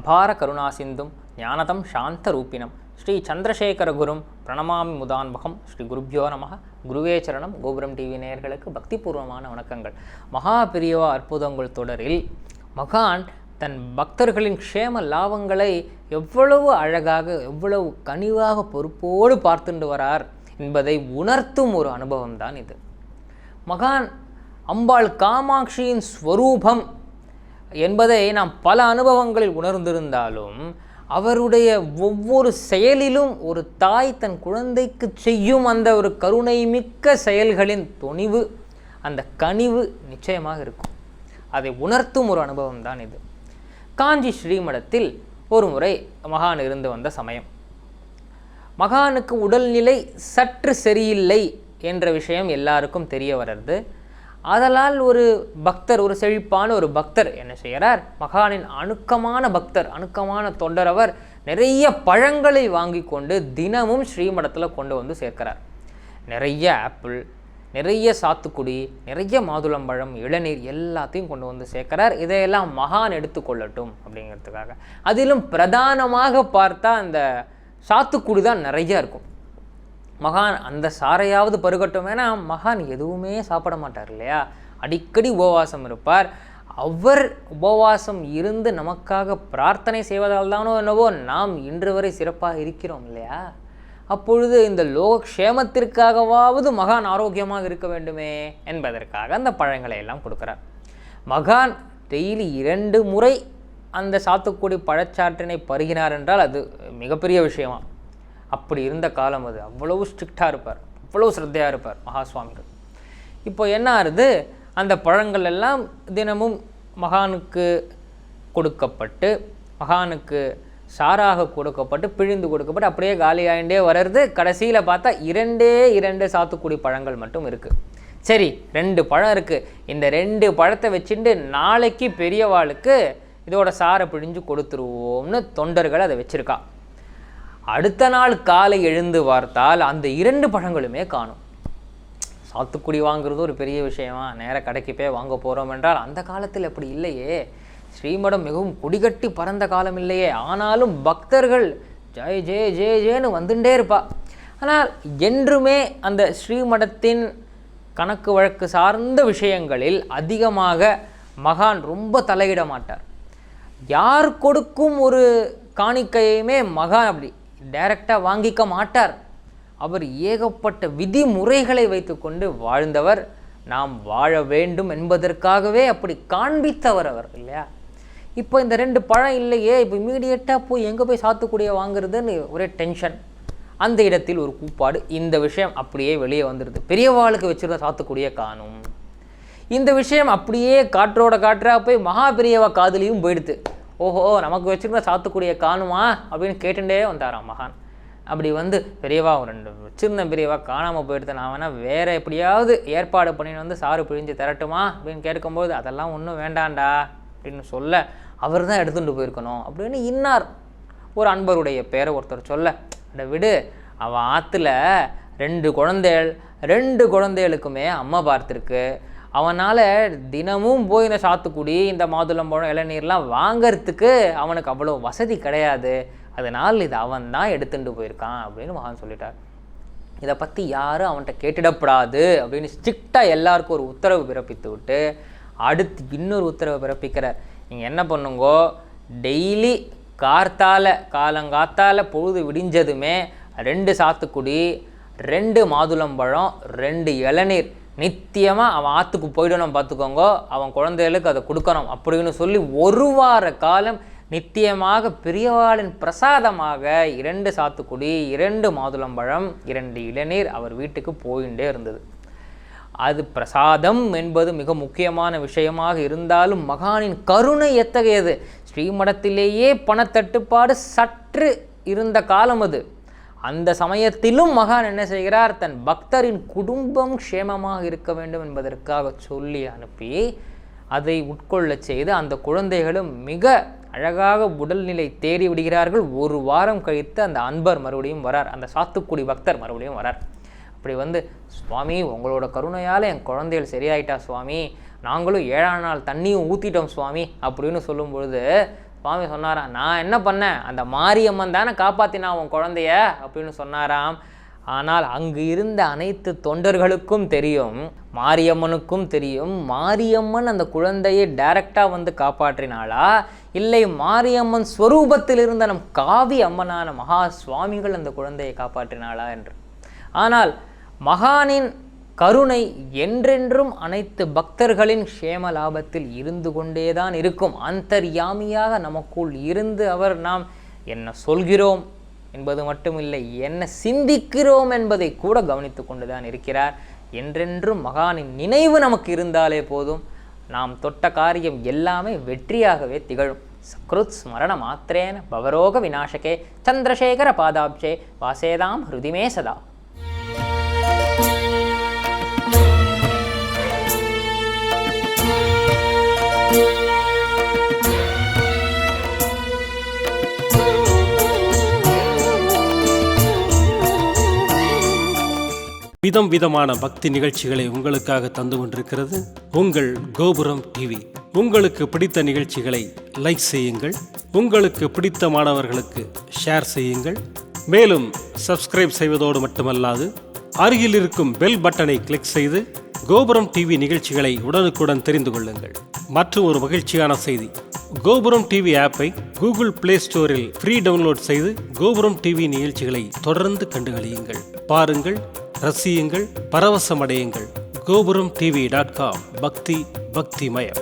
அபார கருணாசிந்தும் ஞானதம் சாந்த ரூபிணம் ஸ்ரீ சந்திரசேகர குரும் பிரணமாமி முதான்மகம். ஸ்ரீ குருப்யோ நமக. குருவே சரணம். கோபுரம் டிவி நேயர்களுக்கு பக்திபூர்வமான வணக்கங்கள். மகா பெரியவா அற்புதங்கள் தொடரில் மகான் தன் பக்தர்களின் க்ஷேம லாபங்களை எவ்வளவு அழகாக எவ்வளவு கனிவாக பொறுப்போடு பார்த்துட்டு வரார் என்பதை உணர்த்தும் ஒரு அனுபவம்தான் இது. மகான் அம்பாள் காமாட்சியின் ஸ்வரூபம் என்பதை நாம் பல அனுபவங்களில் உணர்ந்திருந்தாலும் அவருடைய ஒவ்வொரு செயலிலும் ஒரு தாய் தன் குழந்தைக்கு செய்யும் அந்த ஒரு கருணை மிக்க செயல்களின் துணிவு, அந்த கனிவு நிச்சயமாக இருக்கும். அதை உணர்த்தும் ஒரு அனுபவம் தான் இது. காஞ்சி ஸ்ரீமடத்தில் ஒரு முறை மகான் இருந்து வந்த சமயம், மகானுக்கு உடல்நிலை சற்று சரியில்லை என்ற விஷயம் எல்லாருக்கும் தெரிய வர்றது. அதனால் ஒரு பக்தர், ஒரு செழிப்பான ஒரு பக்தர் என்ன செய்கிறார், மகானின் அணுக்கமான பக்தர், அணுக்கமான தொண்டர், அவர் நிறைய பழங்களை வாங்கி கொண்டு தினமும் ஸ்ரீமடத்தில் கொண்டு வந்து சேர்க்கிறார். நிறைய ஆப்பிள், நிறைய சாத்துக்குடி, நிறைய மாதுளம்பழம், இளநீர் எல்லாத்தையும் கொண்டு வந்து சேர்க்கிறார். இதையெல்லாம் மகான் எடுத்துக்கொள்ளட்டும் அப்படிங்கிறதுக்காக. அதிலும் பிரதானமாக பார்த்தா அந்த சாத்துக்குடி தான் நிறைய இருக்கும். மகான் அந்த சாரையாவது பருகட்டும், ஏன்னா மகான் எதுவுமே சாப்பிட மாட்டார் இல்லையா, அடிக்கடி உபவாசம் இருப்பார். அவர் உபவாசம் இருந்து நமக்காக பிரார்த்தனை செய்வதால் தானோ என்னவோ நாம் இன்று வரை சிறப்பாக இருக்கிறோம் இல்லையா. அப்பொழுது இந்த லோகக்ஷேமத்திற்காகவாவது மகான் ஆரோக்கியமாக இருக்க வேண்டுமே என்பதற்காக அந்த பழங்களை எல்லாம் கொடுக்குறார். மகான் டெய்லி 2 முறை அந்த சாத்துக்குடி பழச்சாற்றினை பருகினார் என்றால் அது மிகப்பெரிய விஷயமா. அப்படி இருந்த காலம் அது. அவ்வளவு ஸ்ட்ரிக்டாக இருப்பார், அவ்வளவு ஸ்ரத்தையாக இருப்பார் மகா சுவாமிகள். இப்போ என்ன ஆகுது, அந்த பழங்கள் எல்லாம் தினமும் மகானுக்கு கொடுக்கப்பட்டு, மகானுக்கு சாராக கொடுக்கப்பட்டு, பிழிந்து கொடுக்கப்பட்டு அப்படியே காலியாகிண்டே வர்றது. கடைசியில் பார்த்தா 2 சாத்துக்குடி பழங்கள் மட்டும் இருக்குது. சரி, 2 பழம் இருக்குது, இந்த 2 பழத்தை வச்சுட்டு நாளைக்கு பெரியவாளுக்கு இதோட சாரை பிழிஞ்சு கொடுத்துருவோம்னு தொண்டர்கள் அதை வச்சுருக்கா. அடுத்த நாள் காலை எழுந்து பார்த்தால் அந்த 2 பழங்களுமே காணும். சாத்துக்குடி வாங்குறது ஒரு பெரிய விஷயமா, நேராக கடைக்கு போய் வாங்க போகிறோம் என்றால் அந்த காலத்தில் அப்படி இல்லையே. ஸ்ரீமடம் மிகவும் குடிகட்டி பறந்த காலம் இல்லையே. ஆனாலும் பக்தர்கள் ஜெய் ஜெய் ஜெய் ஜேன்னு வந்துட்டே இருப்பா. ஆனால் என்றுமே அந்த ஸ்ரீமடத்தின் கணக்கு வழக்கு சார்ந்த விஷயங்களில் அதிகமாக மகான் ரொம்ப தலையிட மாட்டார். யார் கொடுக்கும் ஒரு காணிக்கையுமே மகான் அப்படி டைரக்டாக வாங்கிக்க மாட்டார். அவர் ஏகப்பட்ட விதிமுறைகளை வைத்துக்கொண்டு வாழ்ந்தவர். நாம் வாழ வேண்டும் என்பதற்காகவே அப்படி காண்பித்தவர் அவர் இல்லையா. இப்போ இந்த 2 பழம் இல்லையே, இப்போ இமீடியட்டாக போய் எங்கே போய் சாத்துக்குடியை வாங்குறதுன்னு ஒரே டென்ஷன். அந்த இடத்தில் ஒரு கூப்பாடு. இந்த விஷயம் அப்படியே வெளியே வந்துடுது. பெரியவாளுக்கு வச்சுருந்த சாத்துக்குடியை காணும். இந்த விஷயம் அப்படியே காற்றோட காற்றாக போய் மகா பெரியவா காதுலையும் போயிடுது. ஓஹோ, நமக்கு வச்சுருந்த சாத்துக்குடியை காணுமா அப்படின்னு கேட்டுட்டே வந்தாராம் மகான். அப்படி வந்து பெரியவா 2 வச்சுருந்த பெரியவா காணாமல் போயிடுது, நான் வேணால் வேறு எப்படியாவது ஏற்பாடு பண்ணின்னு வந்து சாறு பிழிஞ்சு தரட்டுமா அப்படின்னு கேட்கும்போது அதெல்லாம் ஒன்றும் வேண்டாண்டா அப்படின்னு சொல்ல, அவர் தான் எடுத்துகிட்டு போயிருக்கணும் அப்படின்னு இன்னார் ஒரு அன்பருடைய பேரை ஒருத்தர் சொல்ல, அதை விடு, அவன் ஆற்றுல 2 குழந்தைகளுக்குமே அம்மா பார்த்துருக்கு, அவனால் தினமும் போய் இந்த சாத்துக்குடி, இந்த மாதுளம்பழம், இளநீர்லாம் வாங்கிறதுக்கு அவனுக்கு அவ்வளோ வசதி கிடையாது, அதனால் இது அவன் தான் எடுத்துகிட்டு போயிருக்கான் அப்படின்னு மகான் சொல்லிட்டார். இதை பற்றி யாரும் அவன்கிட்ட கேட்டுடப்படாது அப்படின்னு ஸ்ட்ரிக்டாக எல்லாருக்கும் ஒரு உத்தரவு பிறப்பித்து விட்டு அடுத்து இன்னொரு உத்தரவு பிறப்பிக்கிறார். நீங்கள் என்ன பண்ணுங்கோ, டெய்லி காலங்காத்தால் பொழுது விடிஞ்சதுமே 2 சாத்துக்குடி, 2 மாதுளம்பழம், 2 இளநீர் நித்தியமாக அவன் ஆற்றுக்கு போயிடணும், பார்த்துக்கோங்க, அவன் குழந்தைகளுக்கு அதை கொடுக்கணும் அப்படின்னு சொல்லி 1 வார காலம் நித்தியமாக பெரியவாளின் பிரசாதமாக 2 சாத்துக்குடி, 2 மாதுளம்பழம், 2 இளநீர் அவர் வீட்டுக்கு போயிட்டே இருந்தது. அது பிரசாதம் என்பது மிக முக்கியமான விஷயமாக இருந்தாலும் மகானின் கருணை எத்தகையது. ஸ்ரீமடத்திலேயே பணத்தட்டுப்பாடு சற்று இருந்த காலம் அது. அந்த சமயத்திலும் மகான் என்ன செய்கிறார், தன் பக்தரின் குடும்பம் க்ஷேமமாக இருக்க வேண்டும் என்பதற்காக சொல்லி அனுப்பி அதை உட்கொள்ள செய்து அந்த குழந்தைகளும் மிக அழகாக உடல்நிலை தேறி விடுகிறார்கள். 1 வாரம் கழித்து அந்த அன்பர் மறுபடியும் வரார், அந்த சாத்துக்குடி பக்தர் மறுபடியும் வரார். அப்படி வந்து, சுவாமி உங்களோட கருணையால் என் குழந்தைகள் சரியாயிட்டா சுவாமி, நாங்களும் 7ஆம் நாள் தண்ணியும் ஊற்றிட்டோம் சுவாமி அப்படின்னு சொல்லும் பொழுது சுவாமி சொன்னாராம், நான் என்ன பண்ணேன், அந்த மாரியம்மன் தானே காப்பாற்றினா உன் குழந்தைய அப்படின்னு சொன்னாராம். ஆனால் அங்கு இருந்த அனைத்து தொண்டர்களுக்கும் தெரியும், மாரியம்மனுக்கும் தெரியும், மாரியம்மன் அந்த குழந்தையை டைரக்டாக வந்து காப்பாற்றினாளா, இல்லை மாரியம்மன் ஸ்வரூபத்தில் இருந்த நம் காவி அம்மனான மகா சுவாமிகள் அந்த குழந்தையை காப்பாற்றினாளா என்று. ஆனால் மகானின் கருணை என்றென்றும் அனைத்து பக்தர்களின் க்ஷேம லாபத்தில் இருந்து கொண்டேதான் இருக்கும். அந்தர்யாமியாக நமக்குள் இருந்து அவர் நாம் என்ன சொல்கிறோம் என்பது மட்டுமில்லை, என்ன சிந்திக்கிறோம் என்பதை கூட கவனித்து கொண்டுதான் இருக்கிறார். என்றென்றும் மகானின் நினைவு நமக்கு இருந்தாலே போதும், நாம் தொட்ட காரியம் எல்லாமே வெற்றியாகவே திகழும். சக்ருத் ஸ்மரண மாத்திரேன பவரோக விநாசகே சந்திரசேகர பாதாப்ஜே வாசேதாம் ஹிருதிமே சதா. விதம் விதமான பக்தி நிகழ்ச்சிகளை உங்களுக்காக தந்து கொண்டிருக்கிறது உங்கள் கோபுரம் டிவி. உங்களுக்கு பிடித்த நிகழ்ச்சிகளை லைக் செய்யுங்கள், உங்களுக்கு பிடித்த மாணவர்களுக்கு ஷேர் செய்யுங்கள். மேலும் சப்ஸ்கிரைப் செய்வதோடு மட்டுமல்லாது அருகில் இருக்கும் பெல் பட்டனை கிளிக் செய்து கோபுரம் டிவி நிகழ்ச்சிகளை உடனுக்குடன் தெரிந்து கொள்ளுங்கள். மற்றும் ஒரு மகிழ்ச்சியான செய்தி, கோபுரம் டிவி ஆப்பை கூகுள் பிளே ஸ்டோரில் ஃப்ரீ டவுன்லோட் செய்து கோபுரம் டிவி நிகழ்ச்சிகளை தொடர்ந்து கண்டுகளியுங்கள், பாருங்கள், ரசியுங்கள், பரவசமடையுங்கள். gopuramtv.com பக்தி பக்திமயம்.